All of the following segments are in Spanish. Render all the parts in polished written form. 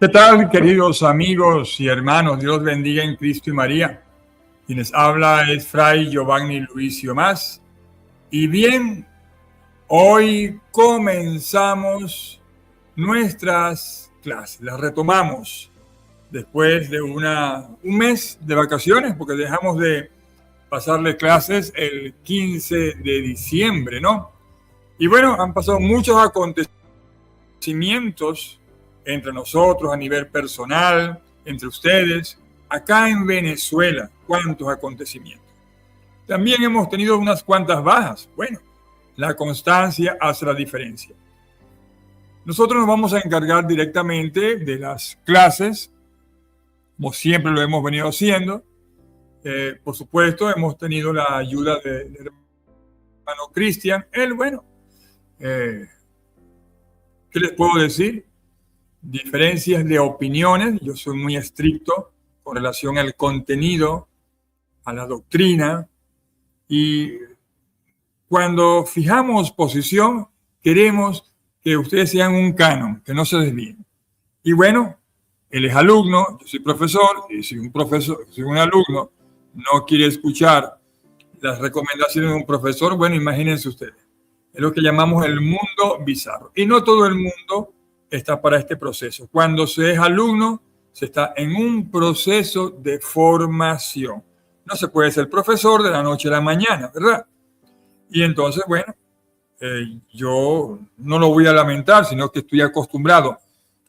¿Qué tal, queridos amigos y hermanos? Dios bendiga en Cristo y María. Quienes habla es Fray Giovanni Luicio Más. Y bien, hoy comenzamos nuestras clases. Las retomamos después de un mes de vacaciones, porque dejamos de pasarle clases el 15 de diciembre, ¿no? Y bueno, han pasado muchos acontecimientos entre nosotros a nivel personal, entre ustedes, acá en Venezuela, cuántos acontecimientos. También hemos tenido unas cuantas bajas. Bueno, la constancia hace la diferencia. Nosotros nos vamos a encargar directamente de las clases, como siempre lo hemos venido haciendo. Por supuesto, hemos tenido la ayuda del hermano Cristian. Él, bueno, ¿qué les puedo decir? Diferencias de opiniones. Yo soy muy estricto con relación al contenido, a la doctrina, y cuando fijamos posición, queremos que ustedes sean un canon, que no se desvíen. Y bueno, él es alumno, yo soy profesor, y si un alumno no quiere escuchar las recomendaciones de un profesor, bueno, imagínense ustedes. Es lo que llamamos el mundo bizarro. Y no todo el mundo está para este proceso. Cuando se es alumno, se está en un proceso de formación. No se puede ser profesor de la noche a la mañana, ¿verdad? Y entonces, bueno, yo no lo voy a lamentar, sino que estoy acostumbrado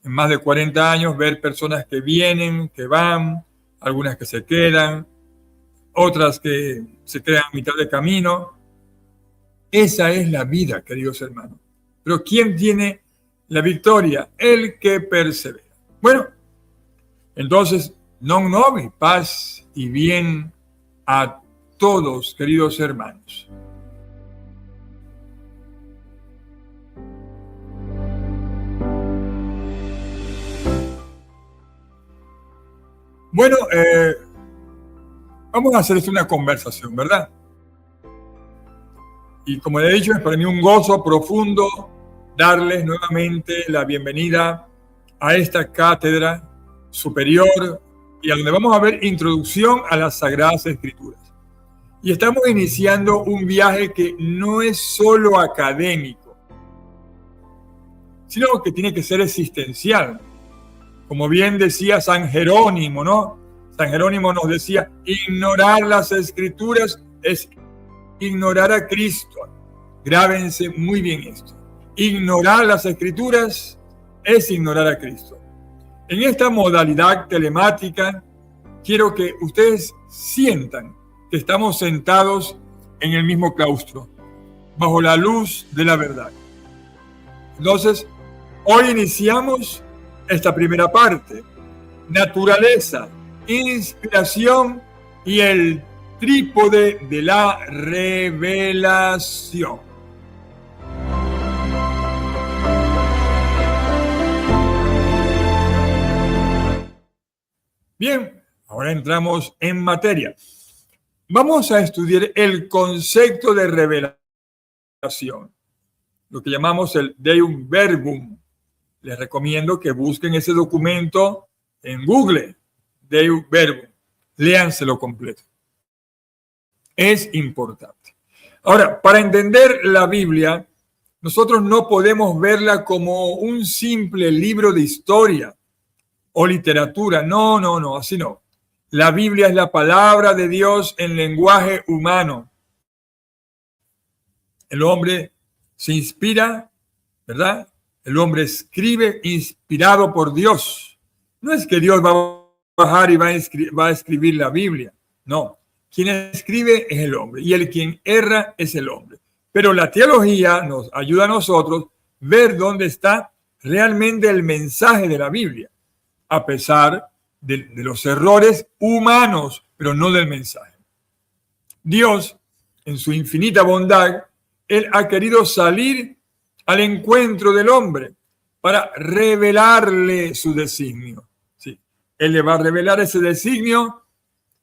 en más de 40 años ver personas que vienen, que van, algunas que se quedan, otras que se quedan a mitad de camino. Esa es la vida, queridos hermanos. Pero ¿quién tiene la victoria? El que persevera. Bueno, entonces, non nobis, paz y bien a todos, queridos hermanos. Bueno, vamos a hacer esto una conversación, ¿verdad? Y como le he dicho, es para mí un gozo profundo darles nuevamente la bienvenida a esta cátedra superior y a donde vamos a ver introducción a las Sagradas Escrituras. Y estamos iniciando un viaje que no es solo académico, sino que tiene que ser existencial. Como bien decía San Jerónimo, ¿no? San Jerónimo nos decía, ignorar las Escrituras es ignorar a Cristo. Grábense muy bien esto. Ignorar las Escrituras es ignorar a Cristo. En esta modalidad telemática, quiero que ustedes sientan que estamos sentados en el mismo claustro, bajo la luz de la verdad. Entonces, hoy iniciamos esta primera parte: naturaleza, inspiración y el trípode de la revelación. Bien, ahora entramos en materia. Vamos a estudiar el concepto de revelación, lo que llamamos el Deum Verbum. Les recomiendo que busquen ese documento en Google, Deum Verbum. Léanselo completo. Es importante. Ahora, para entender la Biblia, nosotros no podemos verla como un simple libro de historia o literatura. No, así no. La Biblia es la palabra de Dios en lenguaje humano. El hombre se inspira, ¿verdad? El hombre escribe inspirado por Dios. No es que Dios va a bajar y va a escribir la Biblia. No. Quien escribe es el hombre y el quien erra es el hombre. Pero la teología nos ayuda a nosotros a ver dónde está realmente el mensaje de la Biblia, a pesar de los errores humanos, pero no del mensaje. Dios, en su infinita bondad, Él ha querido salir al encuentro del hombre para revelarle su designio. Sí, Él le va a revelar ese designio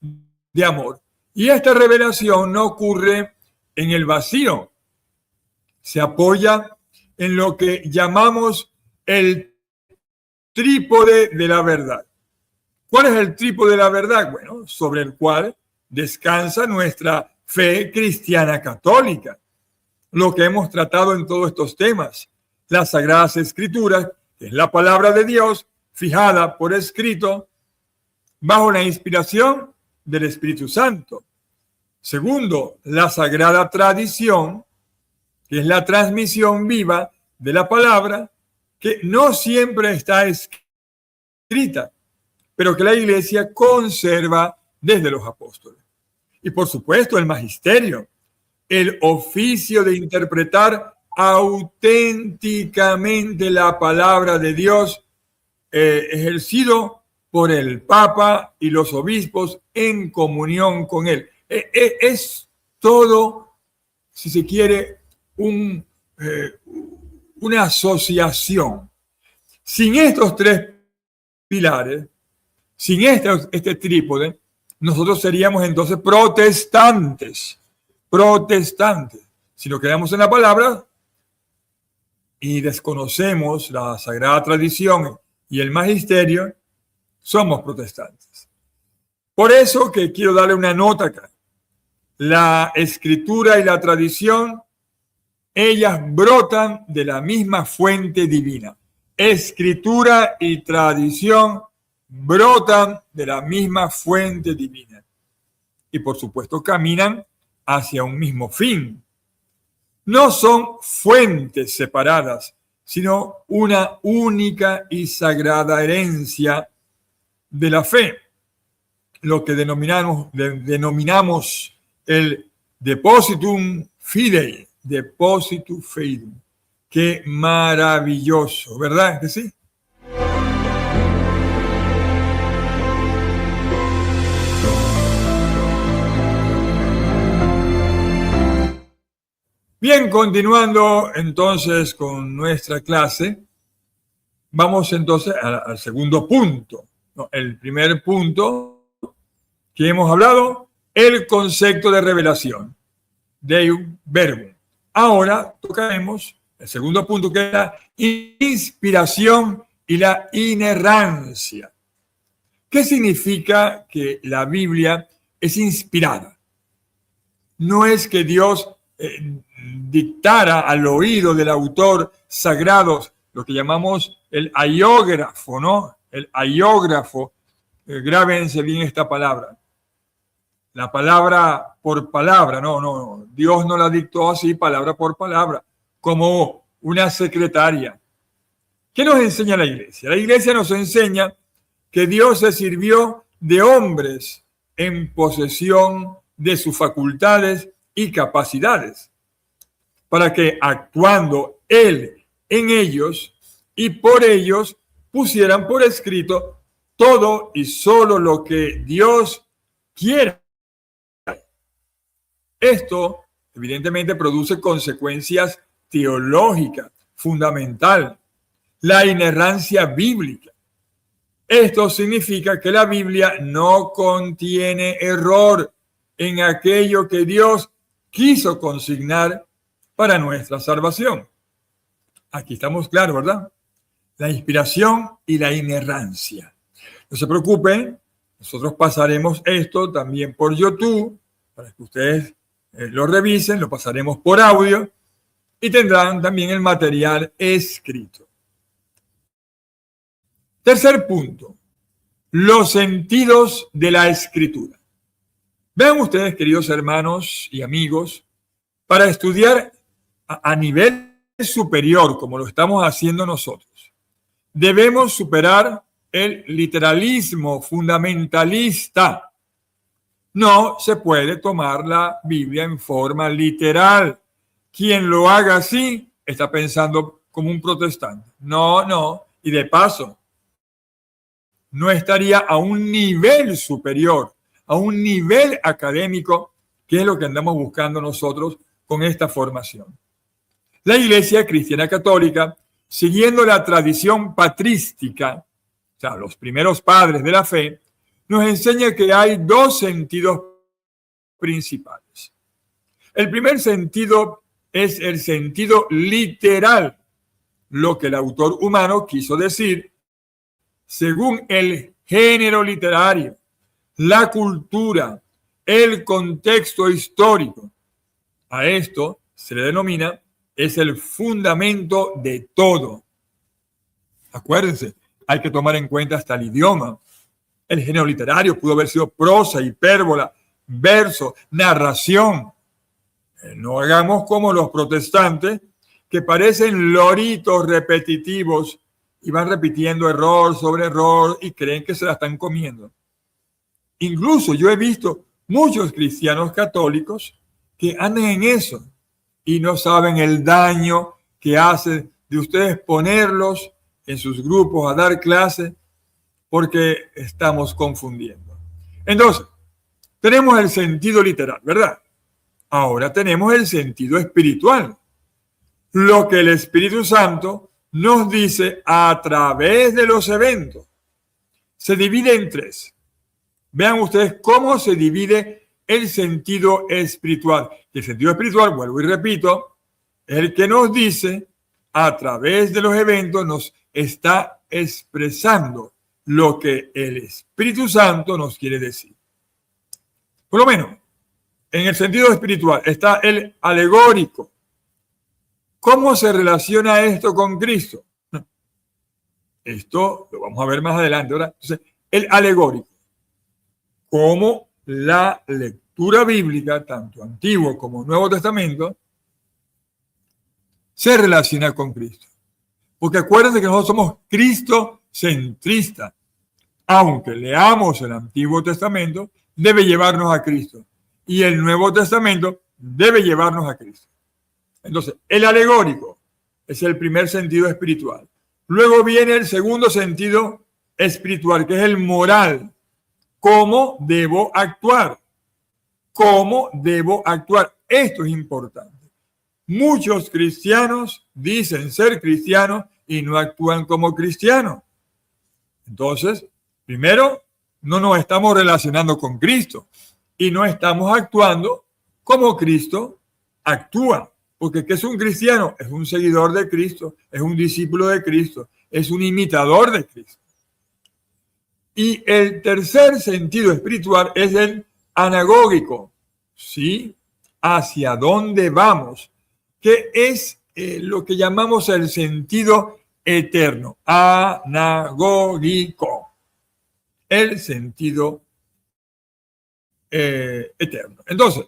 de amor. Y esta revelación no ocurre en el vacío. Se apoya en lo que llamamos el trípode de la verdad. ¿Cuál es el trípode de la verdad? Bueno, sobre el cual descansa nuestra fe cristiana católica. Lo que hemos tratado en todos estos temas. Las Sagradas Escrituras, que es la palabra de Dios, fijada por escrito, bajo la inspiración del Espíritu Santo. Segundo, la Sagrada Tradición, que es la transmisión viva de la palabra, que no siempre está escrita, pero que la Iglesia conserva desde los apóstoles. Y por supuesto el magisterio, el oficio de interpretar auténticamente la palabra de Dios, ejercido por el Papa y los obispos en comunión con él. Es todo, si se quiere, una asociación. Sin estos tres pilares, sin este trípode, nosotros seríamos entonces protestantes. Si nos quedamos en la palabra y desconocemos la Sagrada Tradición y el magisterio, somos protestantes. Por eso que quiero darle una nota acá. La escritura y la tradición, ellas brotan de la misma fuente divina. Escritura y tradición brotan de la misma fuente divina. Y por supuesto caminan hacia un mismo fin. No son fuentes separadas, sino una única y sagrada herencia de la fe. Lo que denominamos el depositum fidei, depositum fidei. Qué maravilloso, ¿verdad que sí? Bien, continuando entonces con nuestra clase, vamos entonces al segundo punto. El primer punto que hemos hablado, el concepto de revelación, Deum Verbum. Ahora tocaremos el segundo punto, que es la inspiración y la inerrancia. ¿Qué significa que la Biblia es inspirada? No es que Dios dictara al oído del autor sagrado lo que llamamos el aiógrafo, ¿no? El aiógrafo, grábense bien esta palabra. La palabra por palabra, no. Dios no la dictó así, palabra por palabra, como una secretaria. ¿Qué nos enseña la Iglesia? La Iglesia nos enseña que Dios se sirvió de hombres en posesión de sus facultades y capacidades, para que actuando Él en ellos y por ellos pusieran por escrito todo y solo lo que Dios quiera. Esto evidentemente produce consecuencias teológicas, fundamental, la inerrancia bíblica. Esto significa que la Biblia no contiene error en aquello que Dios quiso consignar para nuestra salvación. Aquí estamos claros, ¿verdad? La inspiración y la inerrancia. No se preocupen, nosotros pasaremos esto también por YouTube, para que ustedes lo revisen, lo pasaremos por audio y tendrán también el material escrito. Tercer punto, los sentidos de la Escritura. Vean ustedes, queridos hermanos y amigos, para estudiar a nivel superior, como lo estamos haciendo nosotros, debemos superar el literalismo fundamentalista. No se puede tomar la Biblia en forma literal. Quien lo haga así está pensando como un protestante. No. Y de paso, no estaría a un nivel superior, a un nivel académico, que es lo que andamos buscando nosotros con esta formación. La Iglesia Cristiana Católica, siguiendo la tradición patrística, o sea, los primeros padres de la fe, nos enseña que hay dos sentidos principales. El primer sentido es el sentido literal, lo que el autor humano quiso decir según el género literario, la cultura, el contexto histórico. A esto se le denomina, es el fundamento de todo. Acuérdense, hay que tomar en cuenta hasta el idioma. El género literario pudo haber sido prosa, hipérbola, verso, narración. No hagamos como los protestantes, que parecen loritos repetitivos y van repitiendo error sobre error y creen que se la están comiendo. Incluso yo he visto muchos cristianos católicos que andan en eso y no saben el daño que hace de ustedes ponerlos en sus grupos a dar clases, porque estamos confundiendo. Entonces, tenemos el sentido literal, ¿verdad? Ahora tenemos el sentido espiritual. Lo que el Espíritu Santo nos dice a través de los eventos. Se divide en tres. Vean ustedes cómo se divide el sentido espiritual. El sentido espiritual, vuelvo y repito, es el que nos dice a través de los eventos, nos está expresando lo que el Espíritu Santo nos quiere decir. Por lo menos, en el sentido espiritual está el alegórico. ¿Cómo se relaciona esto con Cristo? Esto lo vamos a ver más adelante, ¿verdad? Entonces, el alegórico. Cómo la lectura bíblica, tanto Antiguo como Nuevo Testamento, se relaciona con Cristo. Porque acuérdense que nosotros somos cristocentristas. Aunque leamos el Antiguo Testamento, debe llevarnos a Cristo. Y el Nuevo Testamento debe llevarnos a Cristo. Entonces, el alegórico es el primer sentido espiritual. Luego viene el segundo sentido espiritual, que es el moral. ¿Cómo debo actuar? ¿Cómo debo actuar? Esto es importante. Muchos cristianos dicen ser cristianos y no actúan como cristianos. Entonces, primero, no nos estamos relacionando con Cristo y no estamos actuando como Cristo actúa. Porque ¿qué es un cristiano? Es un seguidor de Cristo, es un discípulo de Cristo, es un imitador de Cristo. Y el tercer sentido espiritual es el anagógico, ¿sí? ¿Hacia dónde vamos? Que es lo que llamamos el sentido eterno, anagógico, el sentido eterno. Entonces,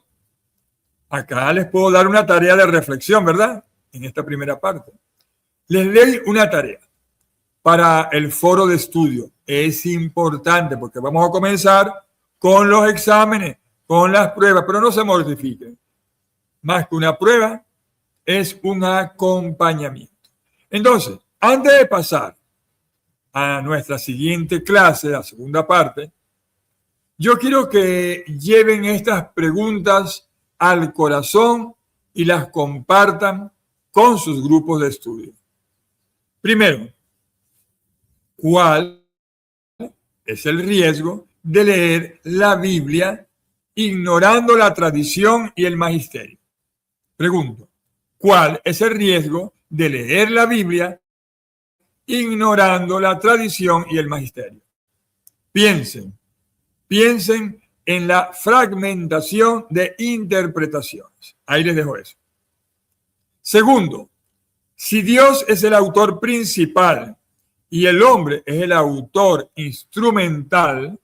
acá les puedo dar una tarea de reflexión, ¿verdad? En esta primera parte. Les doy una tarea para el foro de estudio. Es importante porque vamos a comenzar con los exámenes, con las pruebas, pero no se mortifiquen. Más que una prueba, es un acompañamiento. Entonces, antes de pasar a nuestra siguiente clase, la segunda parte, yo quiero que lleven estas preguntas al corazón y las compartan con sus grupos de estudio. Primero, ¿cuál es el riesgo de leer la Biblia ignorando la tradición y el magisterio? Pregunto, ¿cuál es el riesgo de leer la Biblia ignorando la tradición y el magisterio? Piensen en la fragmentación de interpretaciones. Ahí les dejo eso. Segundo, si Dios es el autor principal y el hombre es el autor instrumental,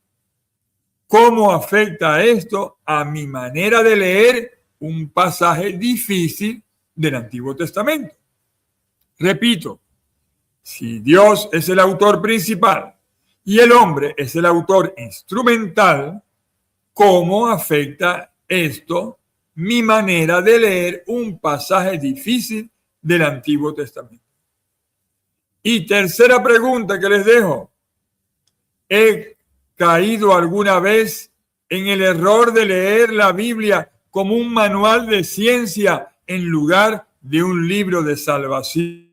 ¿cómo afecta esto a mi manera de leer un pasaje difícil del Antiguo Testamento? Repito, si Dios es el autor principal y el hombre es el autor instrumental, ¿cómo afecta esto mi manera de leer un pasaje difícil del Antiguo Testamento? Y tercera pregunta que les dejo. ¿He caído alguna vez en el error de leer la Biblia como un manual de ciencia en lugar de un libro de salvación?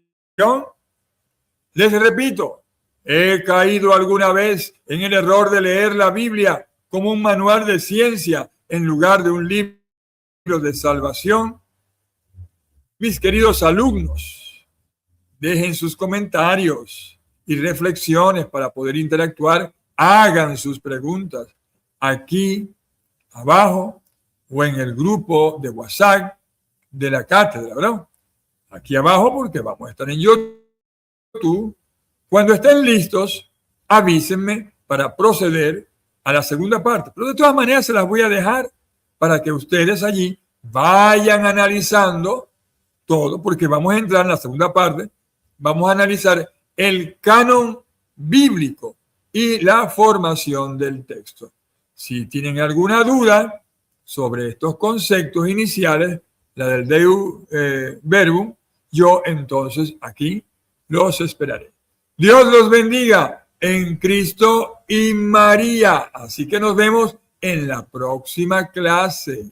Les repito, ¿he caído alguna vez en el error de leer la Biblia como un manual de ciencia en lugar de un libro de salvación? Mis queridos alumnos, dejen sus comentarios y reflexiones para poder interactuar, hagan sus preguntas aquí abajo o en el grupo de WhatsApp de la cátedra, ¿verdad? Aquí abajo porque vamos a estar en YouTube. Cuando estén listos, avísenme para proceder a la segunda parte. Pero de todas maneras se las voy a dejar para que ustedes allí vayan analizando todo, porque vamos a entrar en la segunda parte. Vamos a analizar el canon bíblico y la formación del texto. Si tienen alguna duda sobre estos conceptos iniciales, la del Deus Verbum, yo entonces aquí los esperaré. Dios los bendiga en Cristo y María. Así que nos vemos en la próxima clase.